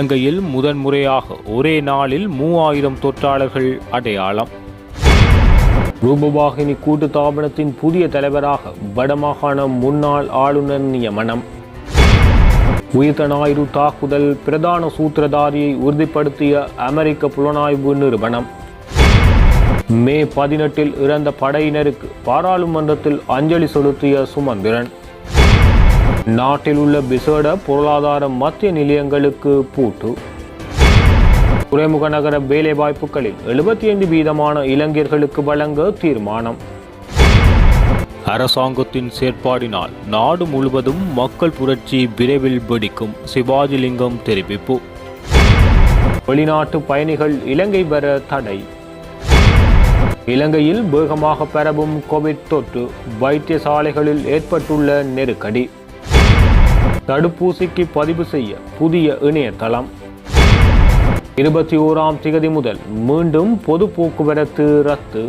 இலங்கையில் முதன்முறையாக ஒரே நாளில் 3000 தொற்றாளர்கள் அடையாளம். ரூபவாகினி கூட்டுத்தாபனத்தின் புதிய தலைவராக வடமாகாண முன்னாள் ஆளுநர் நியமனம். உயிர்த்த ஞாயிறு தாக்குதல் பிரதான சூத்திரதாரியை உறுதிப்படுத்திய அமெரிக்க புலனாய்வு நிறுவனம். மே 18 இறந்த படையினருக்கு பாராளுமன்றத்தில் அஞ்சலி செலுத்திய சுமந்திரன். நாட்டில் உள்ள விசேட பொருளாதார மத்திய நிலையங்களுக்கு பூட்டு. துறைமுக நகர வேலைவாய்ப்புகளில் 75% இளைஞர்களுக்கு வழங்க தீர்மானம். அரசாங்கத்தின் செயற்பாடினால் நாடு முழுவதும் மக்கள் புரட்சி விரைவில் வெடிக்கும், சிவாஜிலிங்கம் தெரிவிப்பு. வெளிநாட்டு பயணிகள் இலங்கை வர தடை. இலங்கையில் வேகமாக பரவும் கோவிட் தொற்று, வைத்தியசாலைகளில் ஏற்பட்டுள்ள நெருக்கடி. தடுப்பூசிக்கு பதிவு செய்ய புதிய இணையதளம். 21ஆம் திகதி முதல் மீண்டும் பொது போக்குவரத்து ரத்து.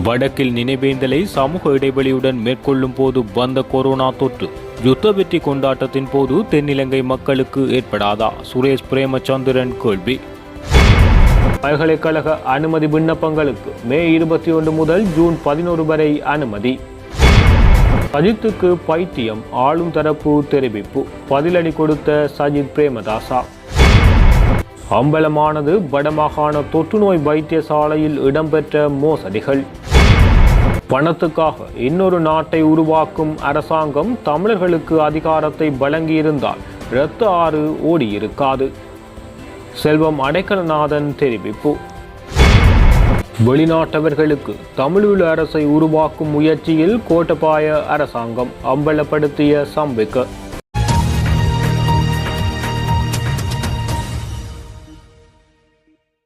வடக்கில் நினைவேந்தலை சமூக இடைவெளியுடன் மேற்கொள்ளும் போது வந்த கொரோனா தொற்று யுத்த வெற்றி கொண்டாட்டத்தின் போது தென்னிலங்கை மக்களுக்கு ஏற்படாதா? சுரேஷ் பிரேமச்சந்திரன் கேள்வி. பல்கலைக்கழக அனுமதி விண்ணப்பங்களுக்கு மே 21 முதல் ஜூன் 11 வரை அனுமதி. சஜித்துக்கு பைத்தியம், ஆளும் தரப்பு தெரிவிப்பு. பதிலடி கொடுத்த சஜித் பிரேமதாசா. அம்பலமானது வடமாகாண தொற்றுநோய் வைத்தியசாலையில் இடம்பெற்ற மோசடிகள். பணத்துக்காக இன்னொரு நாட்டை உருவாக்கும் அரசாங்கம் தமிழர்களுக்கு அதிகாரத்தை வழங்கியிருந்தால் இரத்த ஆறு ஓடியிருக்காது. செல்வம் அடைக்கலநாதன் தெரிவிப்பு. வெளிநாட்டவர்களுக்கு தமிழீழ அரசை உருவாக்கும் முயற்சியில் கோட்டபாய அரசாங்கம் அம்பலப்படுத்திய சம்பிக்க.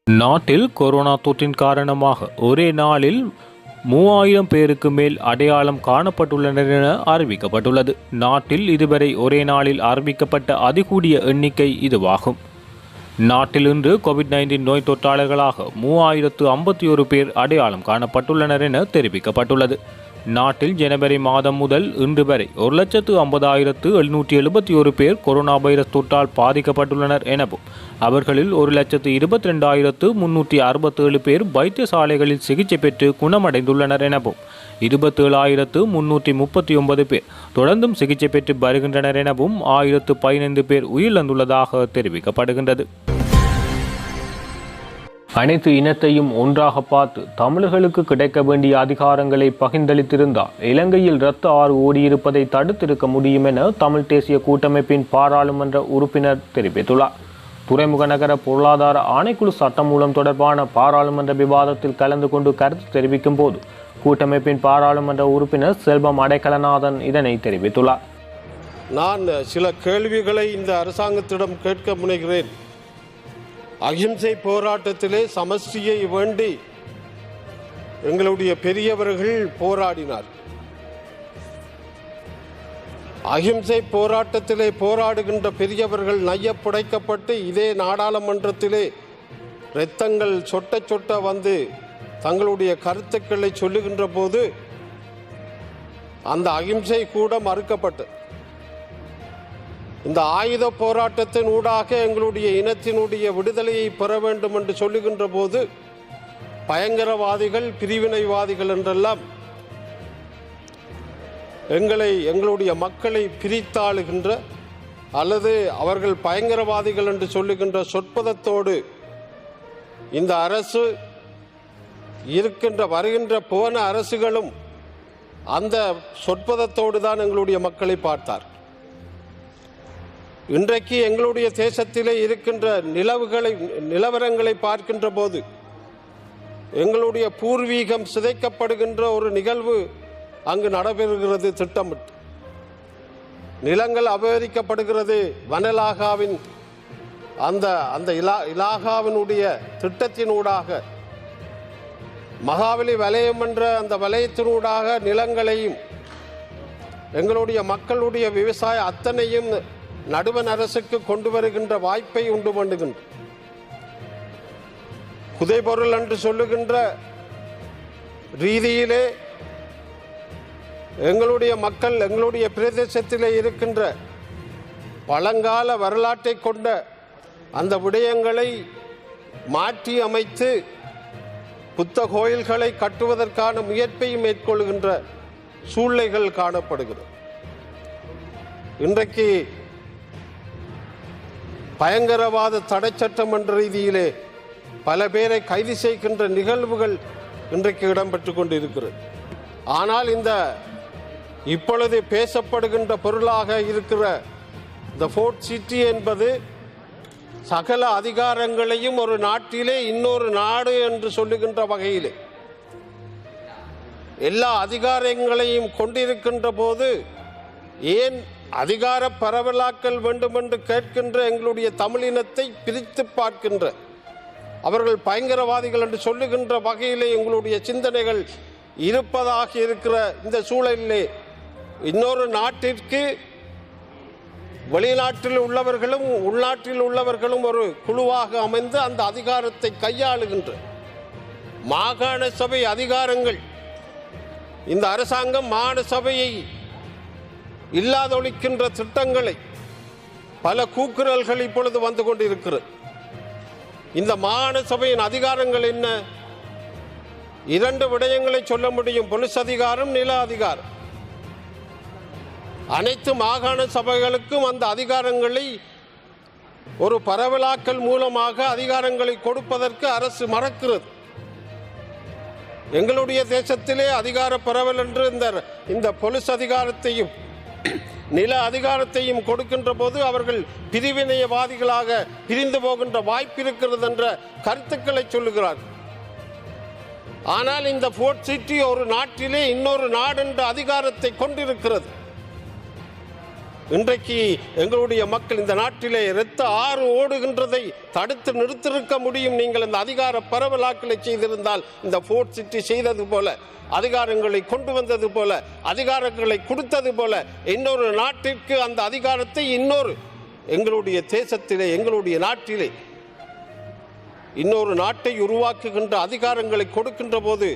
நாட்டில் கொரோனா தொற்றின் காரணமாக ஒரே நாளில் 3000 பேருக்கு மேல் அடையாளம் காணப்பட்டுள்ளனர் என அறிவிக்கப்பட்டுள்ளது. நாட்டில் இதுவரை ஒரே நாளில் அறிவிக்கப்பட்ட அதிகூடிய எண்ணிக்கை இதுவாகும். நாட்டில் இன்று கோவிட்-19 நோய் தொற்றாளர்களாக 3051 பேர் அடையாளம் காணப்பட்டுள்ளனர் என தெரிவிக்கப்பட்டுள்ளது. நாட்டில் ஜனவரி மாதம் முதல் இன்று வரை 1,50,771 பேர் கொரோனா வைரஸ் தொற்றால் பாதிக்கப்பட்டுள்ளனர் எனவும் அவர்களில் 1,22,367 பேர் வைத்தியசாலைகளில் சிகிச்சை பெற்று குணமடைந்துள்ளனர் எனவும் 27,339 பேர் தொடர்ந்தும் சிகிச்சை பெற்று வருகின்றனர் எனவும் 1015 பேர் உயிரிழந்துள்ளதாக தெரிவிக்கப்படுகின்றது. அனைத்து இனத்தையும் ஒன்றாக பார்த்து தமிழர்களுக்கு கிடைக்க வேண்டிய அதிகாரங்களை பகிர்ந்தளித்திருந்தால் இலங்கையில் இரத்த ஆறு ஓடியிருப்பதை தடுத்திருக்க முடியும் என தமிழ் தேசிய கூட்டமைப்பின் பாராளுமன்ற உறுப்பினர் தெரிவித்துள்ளார். துறைமுக நகர பொருளாதார ஆணைக்குழு சட்டமூலம் தொடர்பான பாராளுமன்ற விவாதத்தில் கலந்து கொண்டு கருத்து தெரிவிக்கும் போது கூட்டமைப்பின் பாராளுமன்ற உறுப்பினர் செல்வம் அடைக்கலநாதன் இதனை தெரிவித்துள்ளார். நான் சில கேள்விகளை இந்த அரசாங்கத்திடம் கேட்க முனைகிறேன். அகிம்சை போராட்டத்திலே சமஷ்டியை வேண்டி எங்களுடைய பெரியவர்கள் போராடினார். அகிம்சை போராட்டத்திலே போராடுகின்ற பெரியவர்கள் நையப்புடைக்கப்பட்டு இதே நாடாளுமன்றத்திலே இரத்தங்கள் சொட்ட சொட்ட வந்து தங்களுடைய கருத்துக்களை சொல்லுகின்ற போது அந்த அகிம்சை கூட மறுக்கப்பட்டது. இந்த ஆயுத போராட்டத்தின் ஊடாக எங்களுடைய இனத்தினுடைய விடுதலையை பெற வேண்டும் என்று சொல்லுகின்ற போது பயங்கரவாதிகள், பிரிவினைவாதிகள் என்றெல்லாம் எங்களுடைய மக்களை பிரித்தாளுகின்ற அல்லது அவர்கள் பயங்கரவாதிகள் என்று சொல்லுகின்ற சொற்பதத்தோடு இந்த அரசு வருகின்ற போன அரசுகளும் அந்த சொற்பதத்தோடு தான் எங்களுடைய மக்களை பார்த்தார். இன்றைக்கு எங்களுடைய தேசத்திலே இருக்கின்ற நிலவரங்களை பார்க்கின்ற போது எங்களுடைய பூர்வீகம் சிதைக்கப்படுகின்ற ஒரு நிகழ்வு அங்கு நடைபெறுகிறது. திட்டமிட்டு நிலங்கள் அபகரிக்கப்படுகிறது. வனலாகாவின் அந்த இலாகாவினுடைய திட்டத்தினூடாக மகாவலி வலயம் என்ற அந்த வலயத்தினூடாக நிலங்களையும் எங்களுடைய மக்களுடைய விவசாய அத்தனையும் நடுவண் அரசுக்கு கொண்டு வருகின்ற வாய்ப்பை உண்டு பண்ணுகின்ற புதைபொருள் என்று சொல்லுகின்ற ரீதியிலே எங்களுடைய மக்கள் எங்களுடைய பிரதேசத்திலே இருக்கின்ற பழங்கால வரலாற்றை கொண்ட அந்த விடயங்களை மாற்றி அமைத்து புத்த கோயில்களை கட்டுவதற்கான முயற்சியை மேற்கொள்கின்ற சூழ்நிலைகள் காணப்படுகிறது. இன்றைக்கு பயங்கரவாத தடை சட்டம் என்ற ரீதியிலே பல பேரை கைது செய்கின்ற நிகழ்வுகள் இன்றைக்கு இடம்பெற்று கொண்டிருக்கிறது. ஆனால் இந்த இப்பொழுது பேசப்படுகின்ற பொருளாக இருக்கிற இந்த ஃபோர்ட் சிட்டி என்பது சகல அதிகாரங்களையும் ஒரு நாட்டிலே இன்னொரு நாடு என்று சொல்லுகின்ற வகையிலே எல்லா அதிகாரங்களையும் கொண்டிருக்கின்ற போது ஏன் அதிகார பரவலாக்கல் வேண்டும் என்று கேட்கின்ற எங்களுடைய தமிழினத்தை பிரித்து பார்க்கின்ற அவர்கள் பயங்கரவாதிகள் என்று சொல்லுகின்ற வகையிலே எங்களுடைய சிந்தனைகள் இருப்பதாக இருக்கிற இந்த சூழலிலே இன்னொரு நாட்டிற்கு வெளிநாட்டில் உள்ளவர்களும் உள்நாட்டில் உள்ளவர்களும் ஒரு குழுவாக அமைந்து அந்த அதிகாரத்தை கையாளுகின்ற மாகாண சபை அதிகாரங்கள் இந்த அரசாங்கம் மாகாண சபையை இல்லாதொழிக்கின்ற திட்டங்களை பல கூக்குரல்கள் இப்பொழுது வந்து கொண்டிருக்கிறது. இந்த மாகாண சபையின் அதிகாரங்கள் என்ன? இரண்டு விடயங்களை சொல்ல முடியும்: போலீஸ் அதிகாரம், நில அதிகாரம். அனைத்து மாகாண சபைகளுக்கும் அந்த அதிகாரங்களை ஒரு பரவலாக்கல் மூலமாக அதிகாரங்களை கொடுப்பதற்கு அரசு மறக்கிறது. எங்களுடைய தேசத்திலே அதிகார பரவல் என்று இந்த போலீஸ் அதிகாரத்தையும் நில அதிகாரத்தையும் கொடுக்கின்ற போது அவர்கள் பிரிவினையவாதிகளாக பிரிந்து போகின்ற வாய்ப்பு இருக்கிறது என்ற கருத்துக்களை சொல்லுகிறார். ஆனால் இந்த ஃபோர்ட் சிட்டி ஒரு நாட்டிலே இன்னொரு நாடு என்ற அதிகாரத்தை கொண்டிருக்கிறது. இன்றைக்கு எங்களுடைய மக்கள் இந்த நாட்டிலே இரத்த ஆறு ஓடுகின்றதை தடுத்து நிறுத்திருக்க முடியும். நீங்கள் இந்த அதிகார பரவலாக்களை செய்திருந்தால் இந்த ஃபோர்ட் சிட்டி செய்தது போல, அதிகாரங்களை கொண்டு வந்தது போல, அதிகாரங்களை கொடுத்தது போல இன்னொரு நாட்டிற்கு அந்த அதிகாரத்தை இன்னொரு எங்களுடைய தேசத்திலே எங்களுடைய நாட்டிலே இன்னொரு நாட்டை உருவாக்குகின்ற அதிகாரங்களை கொடுக்கின்ற போது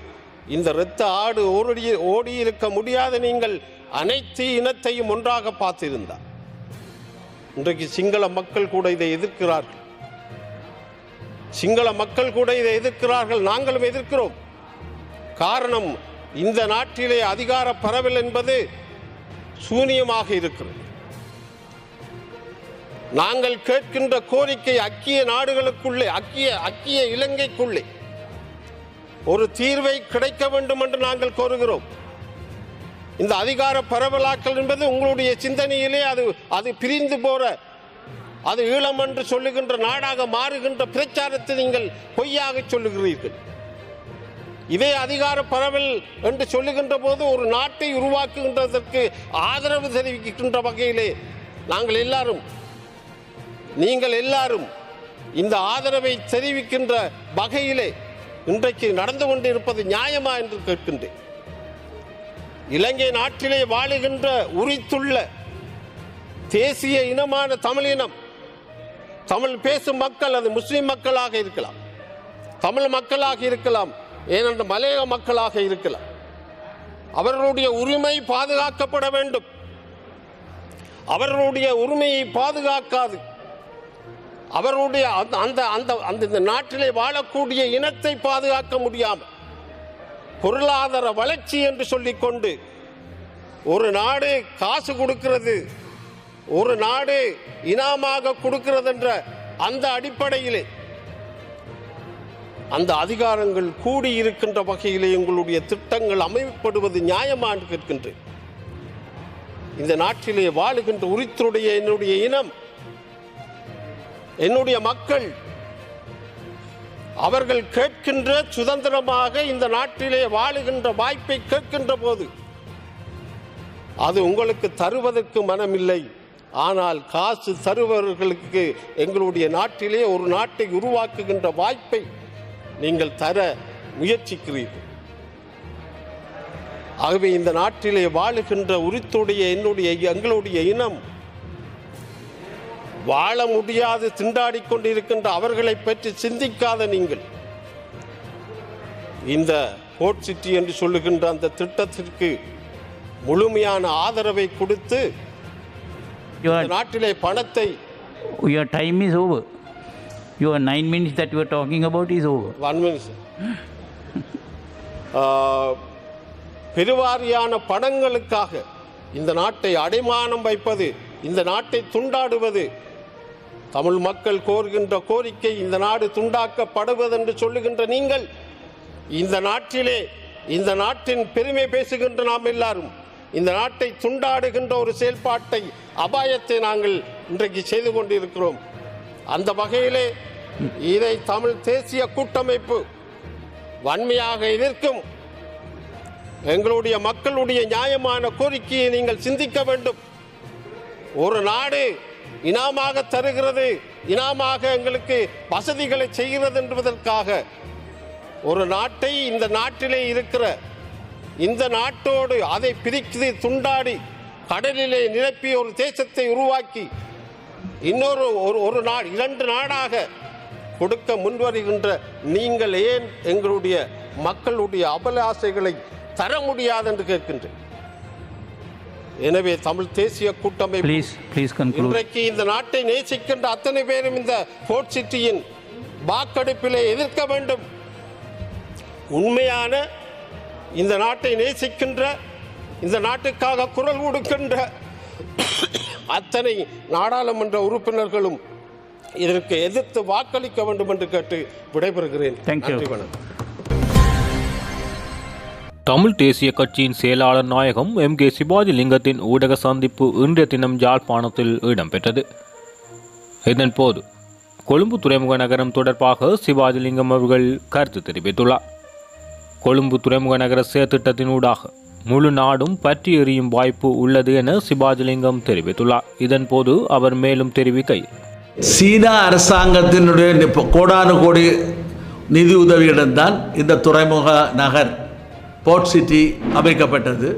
இந்த இரத்த ஆடு ஓடி இருக்க முடியாத நீங்கள் அனைத்து இனத்தையும் ஒன்றாக பார்த்திருந்தார். இன்றைக்கு சிங்கள மக்கள் கூட இதை எதிர்க்கிறார்கள். சிங்கள மக்கள் கூட இதை எதிர்க்கிறார்கள். நாங்களும் எதிர்க்கிறோம். காரணம், இந்த நாட்டிலே அதிகார பரவல் என்பது சூனியமாக இருக்கிறது. நாங்கள் கேட்கின்ற கோரிக்கை ஐக்கிய நாடுகளுக்குள்ளே ஐக்கிய இலங்கைக்குள்ளே ஒரு தீர்வை கிடைக்க வேண்டும் என்று நாங்கள் கோருகிறோம். இந்த அதிகார பரவலாக்கல் என்பது உங்களுடைய சிந்தனையிலே அது பிரிந்து போற, அது ஈழம் என்று சொல்லுகின்ற நாடாக மாறுகின்ற பிரச்சாரத்தை நீங்கள் பொய்யாக சொல்லுகிறீர்கள். இதே அதிகார பரவல் என்று சொல்லுகின்ற போது ஒரு நாட்டை உருவாக்குகின்றதற்கு ஆதரவு தெரிவிக்கின்ற வகையிலே நீங்கள் எல்லாரும் இந்த ஆதரவை தெரிவிக்கின்ற வகையிலே இன்றைக்கு நடந்து கொண்டிருப்பது நியாயமா என்று கேட்கின்றேன். இலங்கை நாட்டிலே வாழுகின்ற உரித்துள்ள தேசிய இனமான தமிழினம், தமிழ் பேசும் மக்கள், அது முஸ்லிம் மக்களாக இருக்கலாம், தமிழ் மக்களாக இருக்கலாம், ஏனென்ற மலையக மக்களாக இருக்கலாம், அவர்களுடைய உரிமை பாதுகாக்கப்பட வேண்டும். அவர்களுடைய உரிமையை பாதுகாக்காது அவர்களுடைய அந்த நாட்டிலே வாழக்கூடிய இனத்தை பாதுகாக்க முடியாமல் பொருளாதார வளர்ச்சி என்று சொல்லிக்கொண்டு ஒரு நாடு காசு கொடுக்கிறது, ஒரு நாடு இனாமாக கொடுக்கிறது என்ற அந்த அடிப்படையிலே அந்த அதிகாரங்கள் கூடியிருக்கின்ற வகையிலே எங்களுடைய திட்டங்கள் அமைக்கப்படுவது நியாயமா என்று கேட்கின்றேன். இந்த நாட்டிலே வாழுகின்ற உரித்துடைய என்னுடைய இனம், என்னுடைய மக்கள், அவர்கள் கேட்கின்ற சுதந்திரமாக இந்த நாட்டிலே வாழுகின்ற வாய்ப்பை கேட்கின்ற போது அது உங்களுக்கு தருவதற்கு மனமில்லை. ஆனால் காசு தருபவர்களுக்கு எங்களுடைய நாட்டிலே ஒரு நாட்டை உருவாக்குகின்ற வாய்ப்பை நீங்கள் தர முயற்சிக்கிறீர்கள். ஆகவே இந்த நாட்டிலே வாழுகின்ற உரித்துடைய எங்களுடைய இனம் வாழ முடியாது திண்டாடிக் கொண்டிருக்கின்ற அவர்களை பற்றி சிந்திக்காத நீங்கள் இந்த ஃபோர்ட் சிட்டி என்று சொல்லுகின்ற அந்த திட்டத்திற்கு முழுமையான ஆதரவை கொடுத்து Your, இந்த நாட்டிலே பணத்தை your time is over. Your 9 minutes that you were talking about is over. 1 minute. பெருவாரியான பணங்களுக்காக இந்த நாட்டை அடைமானம் வைப்பது, இந்த நாட்டை துண்டாடுவது, தமிழ் மக்கள் கோருகின்ற கோரிக்கை இந்த நாடு துண்டாக்கப்படுவது என்று சொல்லுகின்ற நீங்கள், இந்த நாட்டிலே இந்த நாட்டின் பெருமை பேசுகின்ற நாம் எல்லாரும் இந்த நாட்டை துண்டாடுகின்ற ஒரு செயல்பாட்டை, அபாயத்தை நாங்கள் இன்றைக்கு செய்து கொண்டிருக்கிறோம். அந்த வகையிலே இதை தமிழ் தேசிய கூட்டமைப்பு வன்மையாக எதிர்க்கும். எங்களுடைய மக்களுடைய நியாயமான கோரிக்கையை நீங்கள் சிந்திக்க வேண்டும். ஒரு நாடு இனாமாக தருகிறது, இனாமாக எங்களுக்கு வசதிகளை செய்கிறது என்பதற்காக ஒரு நாட்டை, இந்த நாட்டிலே இருக்கிற இந்த நாட்டோடு அதை பிரித்து துண்டாடி கடலிலே நிரப்பி ஒரு தேசத்தை உருவாக்கி இன்னொரு ஒரு நாடு, 2 நாடாக கொடுக்க முன்வருகின்ற நீங்கள் ஏன் எங்களுடைய மக்களுடைய அபலாசைகளை தர முடியாது என்று கேட்கின்றேன். எனவே தமிழ் தேசிய கூட்டமைப்பு இன்றைக்கு இந்த நாட்டை நேசிக்கின்ற அத்தனை பேரும் இந்த போர்ட் சிட்டியின் வாக்கெடுப்பிலே எதிர்க்க வேண்டும். உண்மையான இந்த நாட்டை நேசிக்கின்ற, இந்த நாட்டுக்காக குரல் கொடுக்கின்ற அத்தனை நாடாளுமன்ற உறுப்பினர்களும் இதற்கு எதிர்த்து வாக்களிக்க வேண்டும் என்று கேட்டு விடைபெறுகிறேன். நன்றி, வணக்கம். தமிழ் தேசிய கட்சியின் செயலாளர் நாயகம் MK சிவாஜிலிங்கத்தின் ஊடக சந்திப்பு இன்றைய தினம் யாழ்ப்பாணத்தில் இடம்பெற்றது. இதன்போது கொழும்பு துறைமுக நகரம் தொடர்பாக சிவாஜிலிங்கம் அவர்கள் கருத்து தெரிவித்துள்ளார். கொழும்பு துறைமுக நகர செயற்திட்டத்தினூடாக முழு நாடும் பற்றி எறியும் வாய்ப்பு உள்ளது என சிவாஜிலிங்கம் தெரிவித்துள்ளார். இதன்போது அவர் மேலும் தெரிவிக்கையில், சீனா அரசாங்கத்தினுடைய கோடானு கோடி நிதி உதவியிடம்தான் இந்த துறைமுக நகர் போர்ட் சிட்டி அமைக்கப்பட்டது.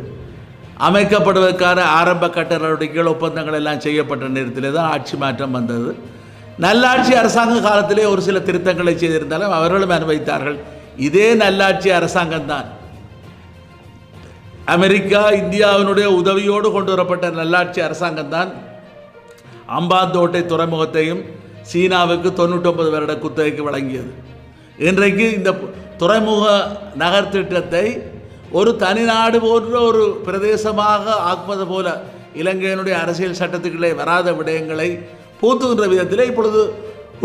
அமைக்கப்படுவதற்கான ஆரம்ப கட்ட நடவடிக்கைகள், ஒப்பந்தங்கள் எல்லாம் செய்யப்பட்ட நேரத்திலே தான் ஆட்சி மாற்றம் வந்தது. நல்லாட்சி அரசாங்க காலத்திலே ஒரு சில திருத்தங்களை செய்திருந்தாலும் அவர்களும் அனுபவித்தார்கள். இதே நல்லாட்சி அரசாங்கம்தான் அமெரிக்கா இந்தியாவினுடைய உதவியோடு கொண்டு வரப்பட்ட நல்லாட்சி அரசாங்கம்தான் அம்பாந்தோட்டை துறைமுகத்தையும் சீனாவுக்கு 99 வருட குத்தகைக்கு வழங்கியது. இன்றைக்கு இந்த துறைமுக நகர் திட்டத்தை ஒரு தனிநாடு போன்ற ஒரு பிரதேசமாக ஆக்குவது போல இலங்கையினுடைய அரசியல் சட்டத்துக்களே வராத விடயங்களை பூத்துகின்ற விதத்தில் இப்பொழுது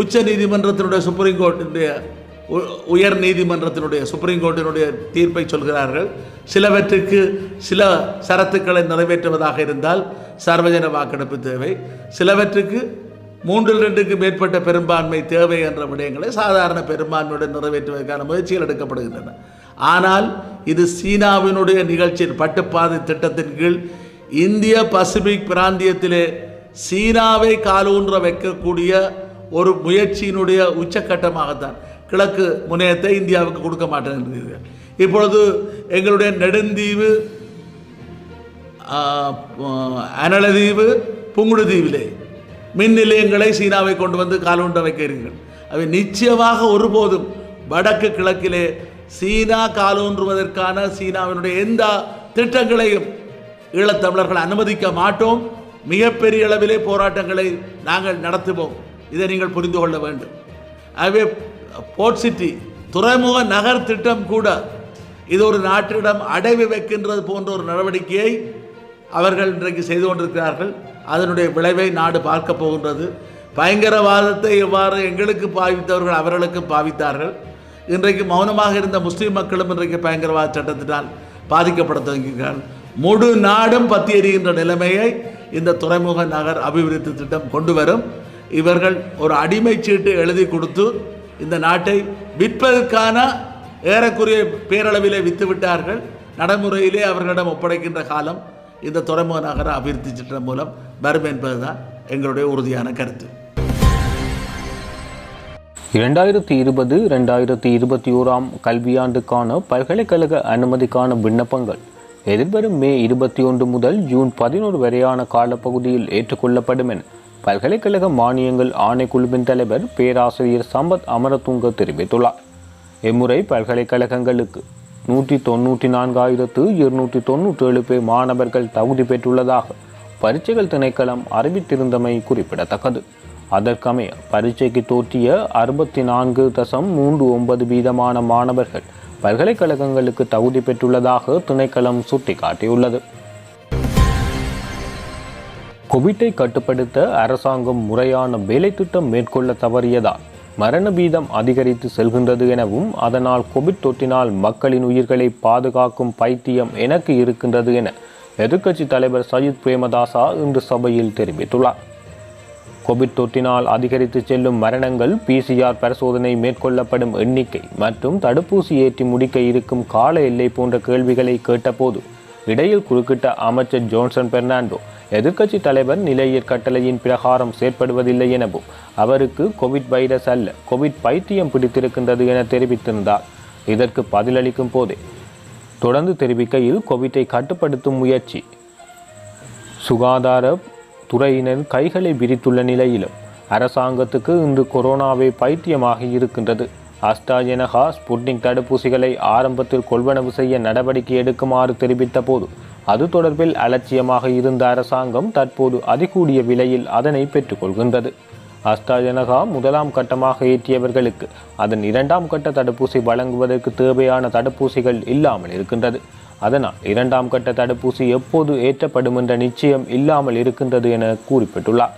உச்ச நீதிமன்றத்தினுடைய சுப்ரீம் கோர்ட்டினுடைய உயர் நீதிமன்றத்தினுடைய சுப்ரீம் கோர்ட்டினுடைய தீர்ப்பை சொல்கிறார்கள். சிலவற்றுக்கு சில சரத்துக்களை நிறைவேற்றுவதாக இருந்தால் சர்வஜன வாக்கெடுப்பு தேவை, சிலவற்றுக்கு 3/2 மேற்பட்ட பெரும்பான்மை தேவை என்ற விடயங்களை சாதாரண பெரும்பான்மையுடன் நிறைவேற்றுவதற்கான முயற்சிகள் எடுக்கப்படுகின்றன. ஆனால் இது சீனாவினுடைய நிகழ்ச்சியின் பட்டுப்பாதை திட்டத்தின் கீழ் இந்திய பசிபிக் பிராந்தியத்திலே சீனாவை காலூன்ற வைக்கக்கூடிய ஒரு முயற்சியினுடைய உச்சக்கட்டமாகத்தான் கிழக்கு முனையத்தை இந்தியாவுக்கு கொடுக்க மாட்டேங்கிறீர்கள். இப்பொழுது எங்களுடைய நெடுந்தீவு, அனலதீவு, புங்குடுதீவிலே மின் நிலையங்களை சீனாவை கொண்டு வந்து காலூன்ற வைக்கிறீர்கள். அவை நிச்சயமாக ஒருபோதும் வடக்கு கிழக்கிலே சீனா காலூன்றுவதற்கான சீனாவினுடைய எந்த திட்டங்களையும் ஈழத்தமிழர்கள் அனுமதிக்க மாட்டோம். மிகப்பெரிய அளவிலே போராட்டங்களை நாங்கள் நடத்துவோம். இதை நீங்கள் புரிந்து கொள்ள வேண்டும். ஆகவே போர்ட் சிட்டி துறைமுக நகர் திட்டம் கூட இது ஒரு நாட்டிடம் அடைவு வைக்கின்றது போன்ற ஒரு நடவடிக்கையை அவர்கள் இன்றைக்கு செய்து கொண்டிருக்கிறார்கள். அதனுடைய விளைவை நாடு பார்க்க போகின்றது. பயங்கரவாதத்தை எவ்வாறு எங்களுக்கு பாவித்தவர்கள் அவர்களுக்கு பாவித்தார்கள். இன்றைக்கு மௌனமாக இருந்த முஸ்லீம் மக்களும் இன்றைக்கு பயங்கரவாத சட்டத்தினால் பாதிக்கப்பட தொடங்குகிறார்கள். முழு நாடும் பற்றி எறிகின்ற நிலைமையை இந்த துறைமுக நகர் அபிவிருத்தி திட்டம் கொண்டு வரும். இவர்கள் ஒரு அடிமை சீட்டு எழுதி கொடுத்து இந்த நாட்டை விற்பதற்கான ஏறக்குறைய பேரளவிலே விற்றுவிட்டார்கள். நடைமுறையிலே அவர்களிடம் ஒப்படைக்கின்ற காலம் இந்த துறைமுக நகர அபிவிருத்தி திட்டம் மூலம் வரும் என்பதுதான் எங்களுடைய உறுதியான கருத்து. 2020-2021 கல்வியாண்டுக்கான பல்கலைக்கழக அனுமதிக்கான விண்ணப்பங்கள் எதிர்வரும் மே 21 முதல் ஜூன் 11 வரையான காலப்பகுதியில் ஏற்றுக்கொள்ளப்படும் என பல்கலைக்கழக மானியங்கள் ஆணைக்குழுவின் தலைவர் பேராசிரியர் சம்பத் அமரதுங்க தெரிவித்துள்ளார். இம்முறை பல்கலைக்கழகங்களுக்கு 194,297 பேர் மாணவர்கள் தகுதி பெற்றுள்ளதாக பரீட்சைகள் திணைக்களம் அறிவித்திருந்தமை குறிப்பிடத்தக்கது. அதற்கமைய பரீட்சைக்கு தோற்றிய 64.39% மாணவர்கள் பல்கலைக்கழகங்களுக்கு தகுதி பெற்றுள்ளதாக திணைக்களம் சுட்டிக்காட்டியுள்ளது. கோவிட்டை கட்டுப்படுத்த அரசாங்கம் முறையான வேலை திட்டம் மேற்கொள்ள தவறியதால் மரண வீதம் அதிகரித்து செல்கின்றது எனவும் அதனால் கோவிட் தொற்றினால் மக்களின் உயிர்களை பாதுகாக்கும் பைத்தியம் எனக்கு இருக்கின்றது என எதிர்க்கட்சி தலைவர் சஜித் பிரேமதாசா இன்று சபையில் தெரிவித்துள்ளார். கோவிட் தொற்றினால் அதிகரித்து செல்லும் மரணங்கள், PCR பரிசோதனை மேற்கொள்ளப்படும் எண்ணிக்கை மற்றும் தடுப்பூசி ஏற்றி முடிக்க இருக்கும் கால எல்லை போன்ற கேள்விகளை கேட்டபோது இடையில் குறுக்கிட்ட அமைச்சர் ஜோன்சன் பெர்னாண்டோ எதிர்க்கட்சி தலைவர் நிலையற் கட்டளையின் பிரகாரம் செயற்படுவதில்லை எனவும் அவருக்கு கோவிட் வைரஸ் அல்ல கோவிட் பைத்தியம் பிடித்திருக்கின்றது என தெரிவித்திருந்தார். இதற்கு பதிலளிக்கும் போதே தொடர்ந்து தெரிவிக்கையில் கோவிட்டை கட்டுப்படுத்தும் முயற்சி சுகாதார துறையினர் கைகளை விரித்துள்ள நிலையிலும் அரசாங்கத்துக்கு இன்று கொரோனாவை பைத்தியமாகி இருக்கின்றது. அஸ்ட்ராஜெனகா, ஸ்புட்னிக் தடுப்பூசிகளை ஆரம்பத்தில் கொள்வனவு செய்ய நடவடிக்கை எடுக்குமாறு தெரிவித்த போது அது தொடர்பில் அலட்சியமாக இருந்த அரசாங்கம் தற்போது அதிகூடிய விலையில் அதனை பெற்றுக்கொள்கின்றது. அஸ்ட்ராஜெனகா முதலாம் கட்டமாக ஏற்றியவர்களுக்கு அதன் 2ஆம் கட்ட தடுப்பூசி வழங்குவதற்கு தேவையான தடுப்பூசிகள் இல்லாமல் இருக்கின்றது. அதனால் 2ஆம் கட்ட தடுப்பூசி எப்போது ஏற்றப்படும் என்ற நிச்சயம் இல்லாமல் இருக்கின்றது என குறிப்பிட்டுள்ளார்.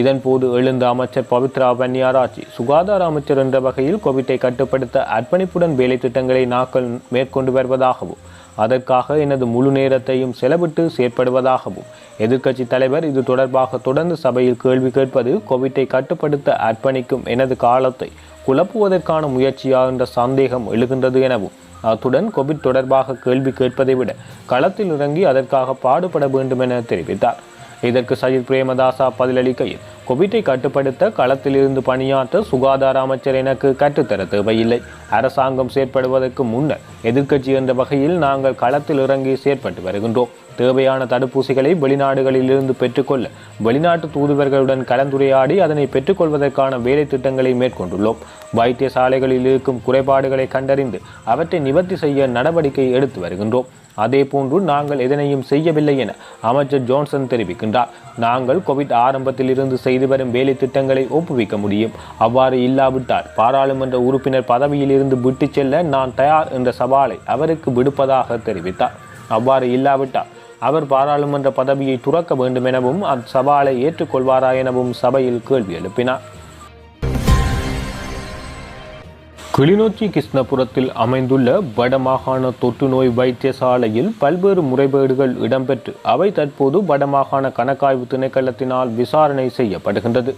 இதன்போது எழுந்த அமைச்சர் பவித்ரா பன்னியாராச்சி சுகாதார அமைச்சர் என்ற வகையில் கோவிட்டை கட்டுப்படுத்த அர்ப்பணிப்புடன் வேலை திட்டங்களை நாங்கள் மேற்கொண்டு வருவதாகவும் அதற்காக எனது முழு நேரத்தையும் செலவிட்டு செயற்படுவதாகவும் எதிர்க்கட்சி தலைவர் இது தொடர்பாக தொடர்ந்து சபையில் கேள்வி கேட்பது கோவிட்டை கட்டுப்படுத்த அர்ப்பணிக்கும் எனது காலத்தை குழப்புவதற்கான முயற்சியா என்ற சந்தேகம் எழுகின்றது எனவும் அத்துடன் கோவிட் தொடர்பாக கேள்வி கேட்பதை விட களத்தில் இறங்கி அதற்காக பாடுபட வேண்டும் என தெரிவித்தார். இதற்கு சஜித் பிரேமதாசா பதிலளிக்கையில் கோவிட்டை கட்டுப்படுத்த களத்தில் இருந்து பணியாற்ற சுகாதார அமைச்சர் எனக்கு கற்றுத்தர தேவையில்லை. அரசாங்கம் செயற்படுவதற்கு முன்னர் எதிர்க்கட்சி என்ற வகையில் நாங்கள் களத்தில் இறங்கி செயற்பட்டு வருகின்றோம். தேவையான தடுப்பூசிகளை வெளிநாடுகளில் இருந்து பெற்றுக்கொள்ள வெளிநாட்டு தூதுவர்களுடன் கலந்துரையாடி அதனை பெற்றுக்கொள்வதற்கான வேலை திட்டங்களை மேற்கொண்டுள்ளோம். வைத்தியசாலைகளில் இருக்கும் குறைபாடுகளை கண்டறிந்து அவற்றை நிவர்த்தி செய்ய நடவடிக்கை எடுத்து வருகின்றோம். அதே போன்று நாங்கள் எதனையும் செய்யவில்லை என அமைச்சர் ஜோன்சன் தெரிவிக்கின்றார். நாங்கள் கோவிட் ஆரம்பத்தில் இருந்து செய்து வரும் வேலை திட்டங்களை ஒப்புவிக்க முடியும். அவ்வாறு இல்லாவிட்டால் பாராளுமன்ற உறுப்பினர் பதவியில் இருந்து விட்டு செல்ல நான் தயார் என்ற சவாலை அவருக்கு விடுப்பதாக தெரிவித்தார். அவ்வாறு இல்லாவிட்டால் அவர் பாராளுமன்ற பதவியை துறக்க வேண்டும் எனவும் அச்சவாலை ஏற்றுக்கொள்வாரா எனவும் சபையில் கேள்வி எழுப்பினார். கிளிநொச்சி கிருஷ்ணபுரத்தில் அமைந்துள்ள வடமாகாண தொற்றுநோய் வைத்தியசாலையில் பல்வேறு முறைகேடுகள் இடம்பெற்று அவை தற்போது வடமாகாண கணக்காய்வு திணைக்களத்தினால் விசாரணை செய்யப்படுகின்றது.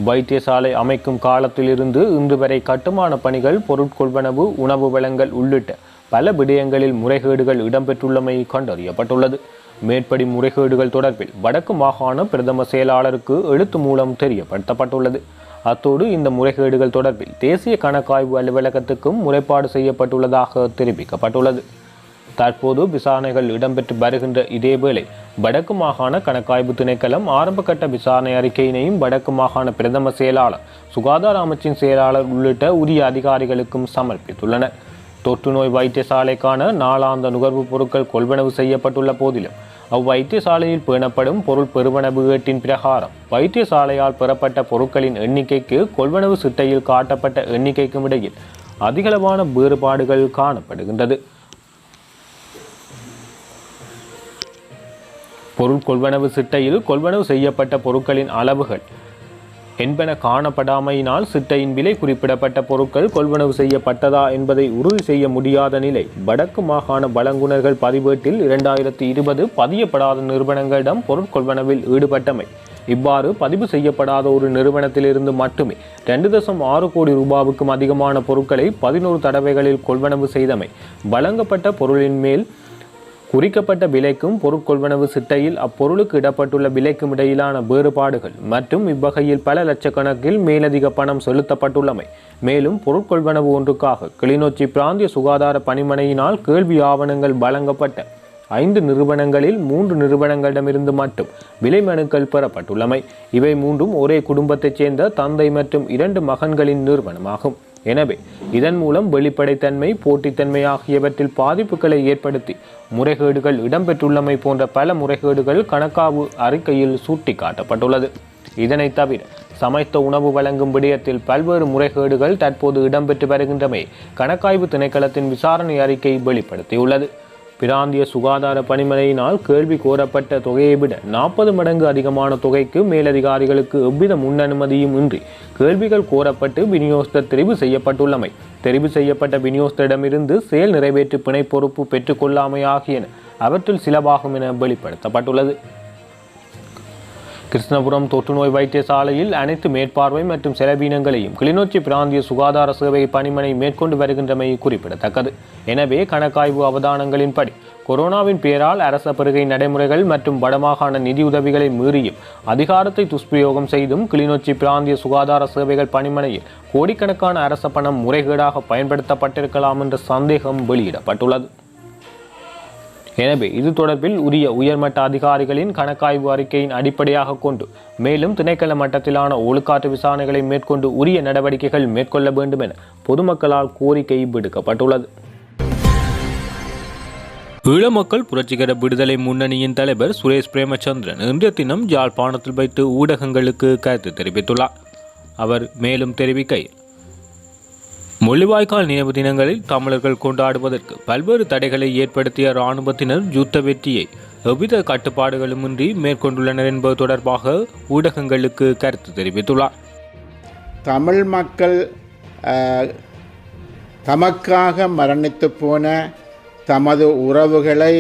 வைத்தியசாலை அமைக்கும் காலத்திலிருந்து இன்று வரை கட்டுமான பணிகள், பொருட்கொள்வனவு, உணவு வழங்கல் உள்ளிட்ட பல விடயங்களில் முறைகேடுகள் இடம்பெற்றுள்ளமை கண்டறியப்பட்டுள்ளது. மேற்படி முறைகேடுகள் தொடர்பில் வடக்கு மாகாண பிரதம செயலாளருக்கு எழுத்து மூலம் தெரியப்படுத்தப்பட்டுள்ளது. அத்தோடு இந்த முறைகேடுகள் தொடர்பில் தேசிய கணக்காய்வு அலுவலகத்துக்கும் முறைப்பாடு செய்யப்பட்டுள்ளதாக தெரிவிக்கப்பட்டுள்ளது. தற்போது விசாரணைகள் இடம்பெற்று வருகின்ற இதேவேளை வடக்கு மாகாண கணக்காய்வு திணைக்களம் ஆரம்பகட்ட விசாரணை அறிக்கையினையும் வடக்கு மாகாண பிரதம செயலாளர், சுகாதார அமைச்சின் செயலாளர் உள்ளிட்ட உரிய அதிகாரிகளுக்கும் சமர்ப்பித்துள்ளனர். தொற்றுநோய் வைத்தியசாலைக்கான நாளாந்த நுகர்வு பொருட்கள் கொள்வனவு செய்யப்பட்டுள்ள போதிலும் அவ்வைத்தியசாலையில் பேணப்படும் பொருள் பெறுவனவு ஏட்டின் பிரகாரம் வைத்தியசாலையால் பெறப்பட்ட பொருட்களின் எண்ணிக்கைக்கு கொள்வனவு சிட்டையில் காட்டப்பட்ட எண்ணிக்கைக்கும் இடையில் அதிகளவான வேறுபாடுகள் காணப்படுகின்றது. பொருள் கொள்வனவு சிட்டையில் கொள்வனவு செய்யப்பட்ட பொருட்களின் அளவுகள் என்பன காணப்படாமையினால் சிட்டையின் விலை குறிப்பிடப்பட்ட பொருட்கள் கொள்வனவு செய்யப்பட்டதா என்பதை உறுதி செய்ய முடியாத நிலை வடக்கு மாகாண வழங்குனர்கள் பதிவேட்டில் 2020 பதியப்படாத நிறுவனங்களிடம் பொருட்கொள்வனவில் ஈடுபட்டமை. இவ்வாறு பதிவு செய்யப்படாத ஒரு நிறுவனத்திலிருந்து மட்டுமே 2.6 கோடி ரூபாவுக்கும் அதிகமான பொருட்களை 11 தடவைகளில் கொள்வனவு செய்தமை, வழங்கப்பட்ட பொருளின் மேல் குறிக்கப்பட்ட விலைக்கும் பொருட்கொள்வனவு சிட்டையில் அப்பொருளுக்கு இடப்பட்டுள்ள விலைக்கும் இடையிலான வேறுபாடுகள் மற்றும் இவ்வகையில் பல லட்சக்கணக்கில் மேலதிக பணம் செலுத்தப்பட்டுள்ளமை. மேலும் பொருட்கொள்வனவு ஒன்றுக்காக கிளிநொச்சி பிராந்திய சுகாதார பணிமனையினால் கேள்வி ஆவணங்கள் வழங்கப்பட்ட 5 நிறுவனங்களில் 3 நிறுவனங்களிடமிருந்து மட்டும் விலை மனுக்கள் பெறப்பட்டுள்ளமை. இவை 3ம் ஒரே குடும்பத்தைச் சேர்ந்த தந்தை மற்றும் 2 மகன்களின் நிறுவனமாகும். எனவே இதன் மூலம் வெளிப்படைத்தன்மை, போட்டித்தன்மை ஆகியவற்றில் பாதிப்புகளை ஏற்படுத்தி முறைகேடுகள் இடம்பெற்றுள்ளமை போன்ற பல முறைகேடுகள் கணக்காய்வு அறிக்கையில் சுட்டிக்காட்டப்பட்டுள்ளது. இதனை தவிர சமைத்த உணவு வழங்கும் விடயத்தில் பல்வேறு முறைகேடுகள் தற்போது இடம்பெற்று வருகின்றமை கணக்காய்வு திணைக்களத்தின் விசாரணை அறிக்கை வெளிப்படுத்தியுள்ளது. பிராந்திய சுகாதார பணிமனையினால் கேள்வி கோரப்பட்ட தொகையை விட 40 மடங்கு அதிகமான தொகைக்கு மேலதிகாரிகளுக்கு எவ்வித முன்னனுமதியும் இன்றி கேள்விகள் கோரப்பட்டு விநியோகஸ்தர் தெரிவு செய்யப்பட்டுள்ளமை, தெரிவு செய்யப்பட்ட விநியோகஸ்தரிடமிருந்து செயல் நிறைவேற்று பிணை பொறுப்பு பெற்றுக்கொள்ளாமை ஆகியன அவற்றில் சிலவாகும் என வெளிப்படுத்தப்பட்டுள்ளது. கிருஷ்ணபுரம் தொற்றுநோய் வைத்தியசாலையில் அனைத்து மேற்பார்வை மற்றும் செலவீனங்களையும் கிளிநொச்சி பிராந்திய சுகாதார சேவை பணிமனை மேற்கொண்டு வருகின்றமை குறிப்பிடத்தக்கது. எனவே கணக்காய்வு அவதானங்களின்படி கொரோனாவின் பெயரால் அரச பெறுகை நடைமுறைகள் மற்றும் வடமாகாண நிதியுதவிகளை மீறியும் அதிகாரத்தை துஷ்பிரயோகம் செய்தும் கிளிநொச்சி பிராந்திய சுகாதார சேவைகள் பணிமனையில் கோடிக்கணக்கான அரச பணம் முறைகேடாக பயன்படுத்தப்பட்டிருக்கலாம் என்ற சந்தேகம் வெளியிடப்பட்டுள்ளது. எனவே இது தொடர்பில் உரிய உயர்மட்ட அதிகாரிகளின் கணக்காய்வு அறிக்கையின் அடிப்படையாக கொண்டு மேலும் திணைக்கள மட்டத்திலான ஒழுக்காற்று விசாரணைகளை மேற்கொண்டு உரிய நடவடிக்கைகள் மேற்கொள்ள வேண்டும் என பொதுமக்களால் கோரிக்கை விடுக்கப்பட்டுள்ளது. ஈழமக்கள் புரட்சிகர விடுதலை முன்னணியின் தலைவர் சுரேஷ் பிரேமச்சந்திரன் இன்றைய தினம் யாழ்ப்பாணத்தில் வைத்து ஊடகங்களுக்கு கருத்து தெரிவித்துள்ளார். அவர் மேலும் தெரிவிக்கையில், முள்ளிவாய்க்கால் நினைவு தினங்களில் தமிழர்கள் கொண்டாடுவதற்கு பல்வேறு தடைகளை ஏற்படுத்திய இராணுவத்தினர் யுத்த வெற்றியை எவ்வித கட்டுப்பாடுகளுமின்றி மேற்கொண்டுள்ளனர் என்பது தொடர்பாக ஊடகங்களுக்கு கருத்து தெரிவித்துள்ளார். தமிழ் மக்கள் தமக்காக மரணித்து போன தமது உறவுகளை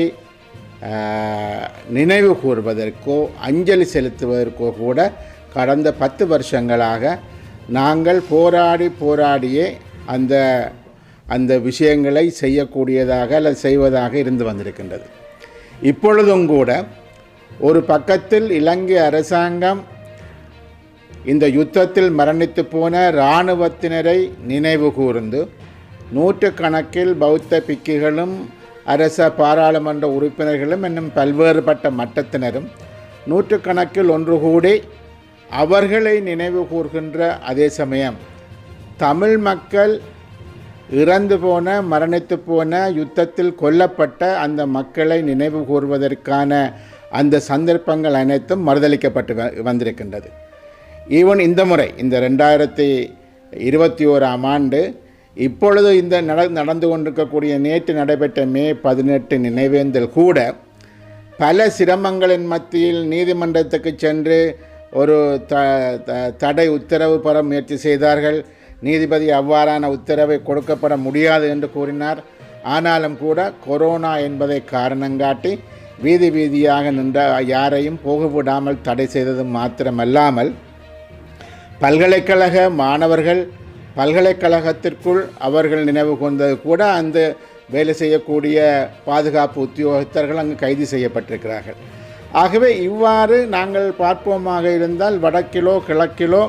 நினைவு கூர்வதற்கோ அஞ்சலி செலுத்துவதற்கோ கூட கடந்த 10 வருஷங்களாக நாங்கள் போராடியே அந்த விஷயங்களை செய்யக்கூடியதாக அல்லது செய்வதாக இருந்து வந்திருக்கின்றது. இப்பொழுதும் கூட ஒரு பக்கத்தில் இலங்கை அரசாங்கம் இந்த யுத்தத்தில் மரணித்து போன இராணுவத்தினரை நினைவு கூர்ந்து நூற்றுக்கணக்கில் பௌத்த பிக்குகளும் அரச பாராளுமன்ற உறுப்பினர்களும் இன்னும் பல்வேறுபட்ட மட்டத்தினரும் நூற்றுக்கணக்கில் ஒன்று கூடி அவர்களை நினைவு கூர்கின்ற அதே சமயம் தமிழ் மக்கள் இறந்து போன மரணித்து போன யுத்தத்தில் கொல்லப்பட்ட அந்த மக்களை நினைவு கூர்வதற்கான அந்த சந்தர்ப்பங்கள் அனைத்தும் மறுதளிக்கப்பட்டு வந்திருக்கின்றது. ஈவன் இந்த முறை இந்த 2021ஆம் ஆண்டு இப்பொழுது இந்த நடந்து கொண்டிருக்கக்கூடிய நேற்று நடைபெற்ற மே 18 நினைவேந்தல் கூட பல சிரமங்களின் மத்தியில் நீதிமன்றத்துக்கு சென்று ஒரு தடை உத்தரவு பெற முயற்சி செய்தார்கள். நீதிபதி அவ்வாறான உத்தரவை கொடுக்கப்பட முடியாது என்று கூறினார். ஆனாலும் கூட கொரோனா என்பதை காரணங்காட்டி வீதியாக நின்ற யாரையும் போகவிடாமல் தடை செய்தது மாத்திரமல்லாமல் பல்கலைக்கழக மாணவர்கள் பல்கலைக்கழகத்திற்குள் அவர்கள் நினைவு கொண்டது கூட அந்த வேலை செய்யக்கூடிய பாதுகாப்பு உத்தியோகத்தர்கள் அங்கு கைது செய்யப்பட்டிருக்கிறார்கள். ஆகவே இவ்வாறு நாங்கள் பார்ப்போமாக இருந்தால் வடக்கிலோ கிழக்கிலோ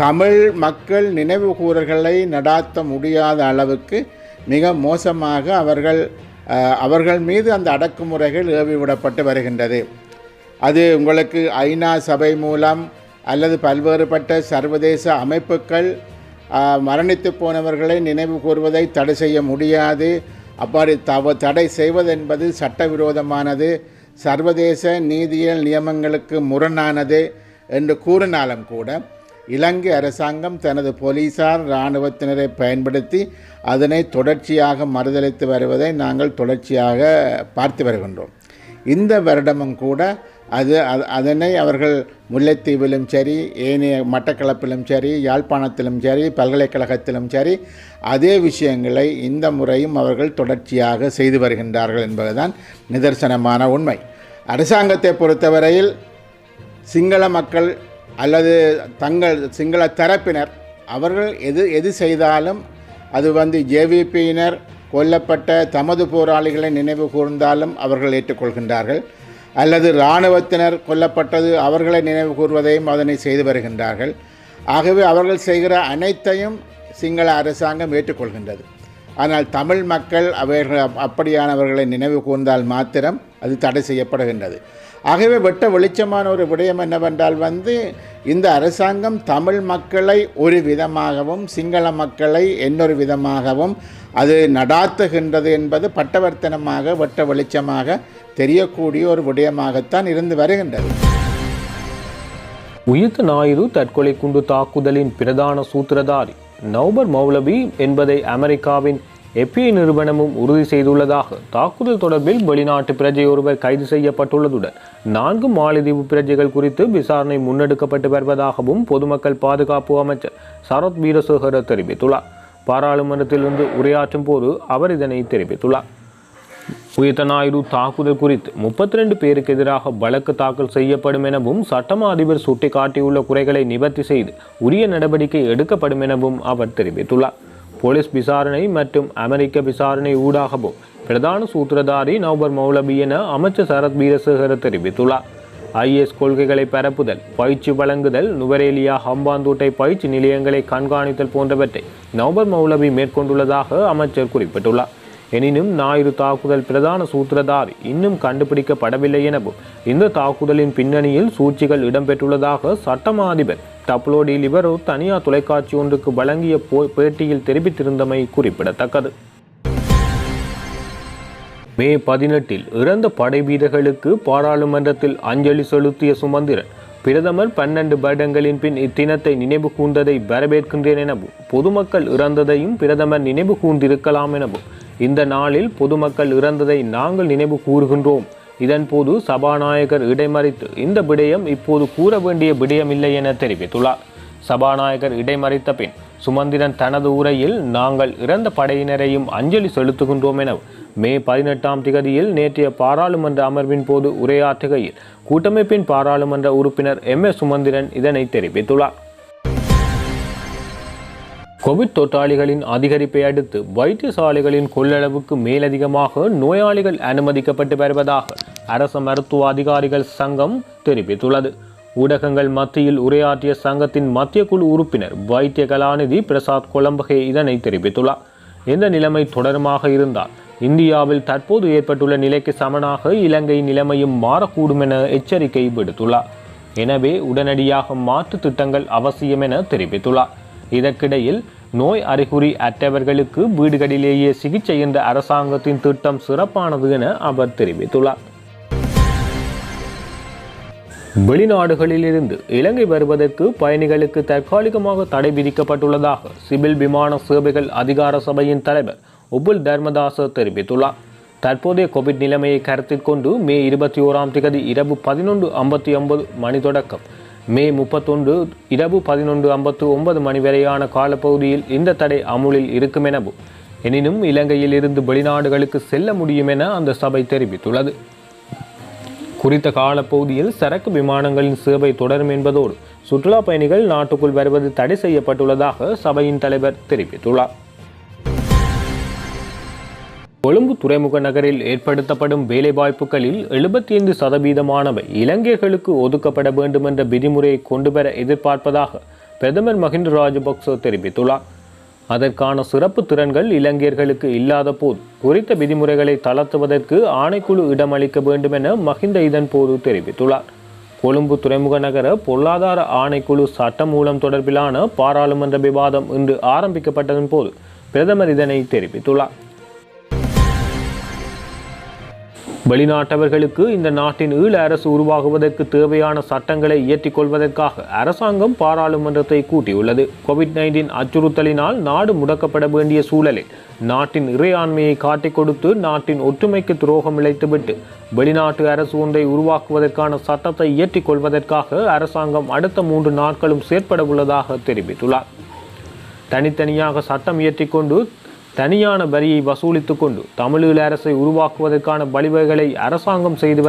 தமிழ் மக்கள் நினைவு கூறல்களை நடாத்த முடியாத அளவுக்கு மிக மோசமாக அவர்கள் மீது அந்த அடக்குமுறைகள் ஏவிவிடப்பட்டு வருகின்றது. அது உங்களுக்கு ஐநா சபை மூலம் அல்லது பல்வேறுபட்ட சர்வதேச அமைப்புகள் மரணித்து போனவர்களை நினைவு கூறுவதை தடை செய்ய முடியாது, அப்படி தடை செய்வதென்பது சட்டவிரோதமானது, சர்வதேச நீதியியல் நியமங்களுக்கு முரணானது என்று கூறினாலும் கூட இலங்கை அரசாங்கம் தனது போலீசார் இராணுவத்தினரை பயன்படுத்தி அதனை தொடர்ச்சியாக மறுதளித்து வருவதை நாங்கள் தொடர்ச்சியாக பார்த்து வருகின்றோம். இந்த வருடமும் கூட அதனை அவர்கள் முல்லைத்தீவிலும் சரி, ஏனைய மட்டக்களப்பிலும் சரி, யாழ்ப்பாணத்திலும் சரி, பல்கலைக்கழகத்திலும் சரி அதே விஷயங்களை இந்த முறையும் அவர்கள் தொடர்ச்சியாக செய்து வருகின்றார்கள் என்பதுதான் நிதர்சனமான உண்மை. அரசாங்கத்தை பொறுத்தவரையில் சிங்கள மக்கள் அல்லது சிங்கள தரப்பினர் அவர்கள் எது செய்தாலும் அது ஜேவிபியினர் கொல்லப்பட்ட தமது போராளிகளை நினைவு கூர்ந்தாலும் அவர்கள் ஏற்றுக்கொள்கின்றார்கள், அல்லது இராணுவத்தினர் கொல்லப்பட்டது அவர்களை நினைவு கூர்வதையும் அதனை செய்து வருகின்றார்கள். ஆகவே அவர்கள் செய்கிற அனைத்தையும் சிங்கள அரசாங்கம் ஏற்றுக்கொள்கின்றது. ஆனால் தமிழ் மக்கள் அப்படியானவர்களை நினைவு கூர்ந்தால் மாத்திரம் அது தடை செய்யப்படுகின்றது. ஆகவே வெட்ட வெளிச்சமான ஒரு விடயம் என்னவென்றால் இந்த அரசாங்கம் தமிழ் மக்களை ஒரு விதமாகவும் சிங்கள மக்களை இன்னொரு விதமாகவும் அது நடாத்துகின்றது என்பது பட்டவர்த்தனமாக வெட்ட வெளிச்சமாக தெரியக்கூடிய ஒரு விடயமாகத்தான் இருந்து வருகின்றது. உயிர்த்த ஞாயிறு தற்கொலை குண்டு தாக்குதலின் பிரதான சூத்திரதாரி நௌபர் மௌலவி என்பதை அமெரிக்காவின் FBI நிறுவனமும் உறுதி செய்துள்ளதாக தாக்குதல் தொடர்பில் வெளிநாட்டு பிரஜை ஒருவர் கைது செய்யப்பட்டுள்ளதுடன் 4 மாலத்தீவு பிரஜைகள் குறித்து விசாரணை முன்னெடுக்கப்பட்டு வருவதாகவும் பொதுமக்கள் பாதுகாப்பு அமைச்சர் சரத் வீரசேகர தெரிவித்துள்ளார். பாராளுமன்றத்திலிருந்து உரையாற்றும் போது அவர் இதனை தெரிவித்துள்ளார். உயிர்த்த ஞாயிறு தாக்குதல் குறித்து 32 பேருக்கு எதிராக வழக்கு தாக்கல் செய்யப்படும் எனவும் சட்டமா அதிபர் சுட்டிக்காட்டியுள்ள குறைகளை நிவர்த்தி செய்து உரிய நடவடிக்கை எடுக்கப்படும் எனவும் அவர் தெரிவித்துள்ளார். போலீஸ் விசாரணை மற்றும் அமெரிக்க விசாரணை ஊடாகவும் பிரதான சூத்திரதாரி நௌபர் மௌலவி என அமைச்சர் சரத் வீரசேகர தெரிவித்துள்ளார். IS கொள்கைகளை பரப்புதல், பயிற்சி வழங்குதல், நுவரேலியா ஹம்பாந்தோட்டை பயிற்சி நிலையங்களை கண்காணித்தல் போன்றவற்றை நௌபர் மௌலவி மேற்கொண்டுள்ளதாக அமைச்சர் குறிப்பிட்டுள்ளார். எனினும் ஞாயிறு தாக்குதல் பிரதான சூத்திரதாரி இன்னும் கண்டுபிடிக்கப்படவில்லை எனவும் இந்த தாக்குதலின் பின்னணியில் சூழ்ச்சிகள் இடம்பெற்றுள்ளதாக சட்டமா அதிபர் டப்ளோடி லிபரோ தனியார் தொலைக்காட்சி ஒன்றுக்கு வழங்கிய பேட்டியில் தெரிவித்திருந்தமை குறிப்பிடத்தக்கது. மே 18 இறந்த படை வீரர்களுக்கு பாராளுமன்றத்தில் அஞ்சலி செலுத்திய சுமந்திரன் பிரதமர் 12 வருடங்களின் பின் இத்தினத்தை நினைவு கூர்ந்ததை வரவேற்கின்றேன் எனவும் பொதுமக்கள் இறந்ததையும் பிரதமர் நினைவு கூர்ந்திருக்கலாம் எனவும் இந்த நாளில் பொதுமக்கள் இறந்ததை நாங்கள் நினைவு கூறுகின்றோம். இதன்போது சபாநாயகர் இடைமறித்து இந்த விடயம் இப்போது கூற வேண்டிய விடயமில்லை என தெரிவித்துள்ளார். சபாநாயகர் இடைமறித்த பின் சுமந்திரன் தனது உரையில் நாங்கள் இறந்த படையினரையும் அஞ்சலி செலுத்துகின்றோம் என மே 18 நேற்றைய பாராளுமன்ற அமர்வின் போது உரையாற்றுகையில் கூட்டமைப்பின் பாராளுமன்ற உறுப்பினர் MS சுமந்திரன் இதனை தெரிவித்துள்ளார். கோவிட் தொற்றாளிகளின் அதிகரிப்பை அடுத்து வைத்தியசாலைகளின் கொள்ளளவுக்கு மேலதிகமாக நோயாளிகள் அனுமதிக்கப்பட்டு வருவதாக அரசு மருத்துவ அதிகாரிகள் சங்கம் தெரிவித்துள்ளது. ஊடகங்கள் மத்தியில் உரையாற்றிய சங்கத்தின் மத்திய குழு உறுப்பினர் வைத்திய கலாநிதி பிரசாத் கொலம்பகே இதனை தெரிவித்துள்ளார். இந்த நிலைமை தொடருமாக இருந்தால் இந்தியாவில் தற்போது ஏற்பட்டுள்ள நிலைக்கு சமனாக இலங்கை நிலைமையும் மாறக்கூடும் என எச்சரிக்கை விடுத்துள்ளார். எனவே உடனடியாக மாற்று திட்டங்கள் அவசியம் என தெரிவித்துள்ளார். இதற்கிடையில் நோய் அறிகுறி அற்றவர்களுக்கு வீடுகளிலேயே சிகிச்சை என்ற அரசாங்கத்தின் திட்டம் சிறப்பானது என அவர் தெரிவித்துள்ளார். வெளிநாடுகளிலிருந்து இலங்கை வருவதற்கு பயணிகளுக்கு தற்காலிகமாக தடை விதிக்கப்பட்டுள்ளதாக சிவில் விமான சேவைகள் அதிகார சபையின் தலைவர் உபுல் தர்மதாச தெரிவித்துள்ளார். தற்போதைய கோவிட் நிலைமையை கருத்தில் கொண்டு மே 21 இரவு 11:59 மணி தொடக்கம் மே 31 இரவு 11:59 மணி வரையான காலப்பகுதியில் இந்த தடை அமுலில் இருக்கும் எனவும் எனினும் இலங்கையில் இருந்து வெளிநாடுகளுக்கு செல்ல முடியும் என அந்த சபை தெரிவித்துள்ளது. குறித்த காலப்பகுதியில் சரக்கு விமானங்களின் சேவை தொடரும் என்பதோடு சுற்றுலா பயணிகள் நாட்டுக்குள் வருவது தடை செய்யப்பட்டுள்ளதாக சபையின் தலைவர் தெரிவித்துள்ளார். கொழும்பு துறைமுக நகரில் ஏற்படுத்தப்படும் வேலைவாய்ப்புகளில் 75% இலங்கையர்களுக்கு ஒதுக்கப்பட வேண்டும் என்ற விதிமுறையை கொண்டுவர எதிர்பார்ப்பதாக பிரதமர் மஹிந்த ராஜபக்ச தெரிவித்துள்ளார். அதற்கான சிறப்பு திறன்கள் இலங்கையர்களுக்கு இல்லாத போது குறித்த விதிமுறைகளை தளர்த்துவதற்கு ஆணைக்குழு இடமளிக்க வேண்டும் என மஹிந்த இதன் போது தெரிவித்துள்ளார். கொழும்பு துறைமுக நகர பொருளாதார ஆணைக்குழு சட்டமூலம் தொடர்பிலான பாராளுமன்ற விவாதம் இன்று ஆரம்பிக்கப்பட்டதன் போது பிரதமர் இதனை தெரிவித்துள்ளார். வெளிநாட்டவர்களுக்கு இந்த நாட்டின் ஈழ அரசு உருவாகுவதற்கு தேவையான சட்டங்களை இயற்றிக் கொள்வதற்காக அரசாங்கம் பாராளுமன்றத்தை கூட்டியுள்ளது. COVID-19 அச்சுறுத்தலினால் நாடு முடக்கப்பட வேண்டிய சூழலில் நாட்டின் இறையாண்மையை காட்டிக் கொடுத்து நாட்டின் ஒற்றுமைக்கு துரோகம் இழைத்துவிட்டு வெளிநாட்டு அரசு ஒன்றை உருவாக்குவதற்கான சட்டத்தை இயற்றிக் கொள்வதற்காக அரசாங்கம் அடுத்த 3 நாட்களும் செயற்பட உள்ளதாக தெரிவித்துள்ளார். தனித்தனியாக சட்டம் இயற்றிக்கொண்டு தனியான வரியை வசூலித்துக் கொண்டு தமிழீழ அரசை உருவாக்குவதற்கான வழிவகைகளை அரசாங்கம் செய்து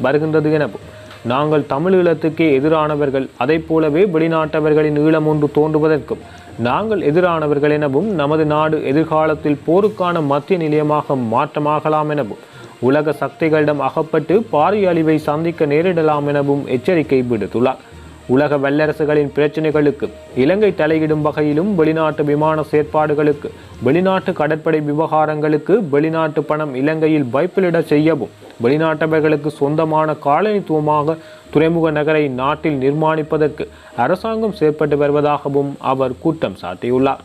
வருகின்றது எனவும் நாங்கள் தமிழீழத்துக்கே எதிரானவர்கள், அதை போலவே வெளிநாட்டவர்களின் ஈழம் ஒன்று தோன்றுவதற்கும் நாங்கள் எதிரானவர்கள் எனவும் நமது நாடு எதிர்காலத்தில் போருக்கான மத்திய நிலையமாக மாற்றமாகலாம் எனவும் உலக சக்திகளிடம் அகப்பட்டு பாரிய அழிவை சந்திக்க நேரிடலாம் எனவும் எச்சரிக்கை விடுத்துள்ளார். உலக வல்லரசுகளின் பிரச்சினைகளுக்கு இலங்கை தலையிடும் வகையிலும் வெளிநாட்டு விமான செயற்பாடுகளுக்கு வெளிநாட்டு கடற்படை விவகாரங்களுக்கு வெளிநாட்டு பணம் இலங்கையில் வைப்பிலிட செய்யவும் வெளிநாட்டவர்களுக்கு சொந்தமான காலனித்துவமாக துறைமுக நகரை நாட்டில் நிர்மாணிப்பதற்கு அரசாங்கம் செயற்பட்டு வருவதாகவும் அவர் குற்றம் சாட்டியுள்ளார்.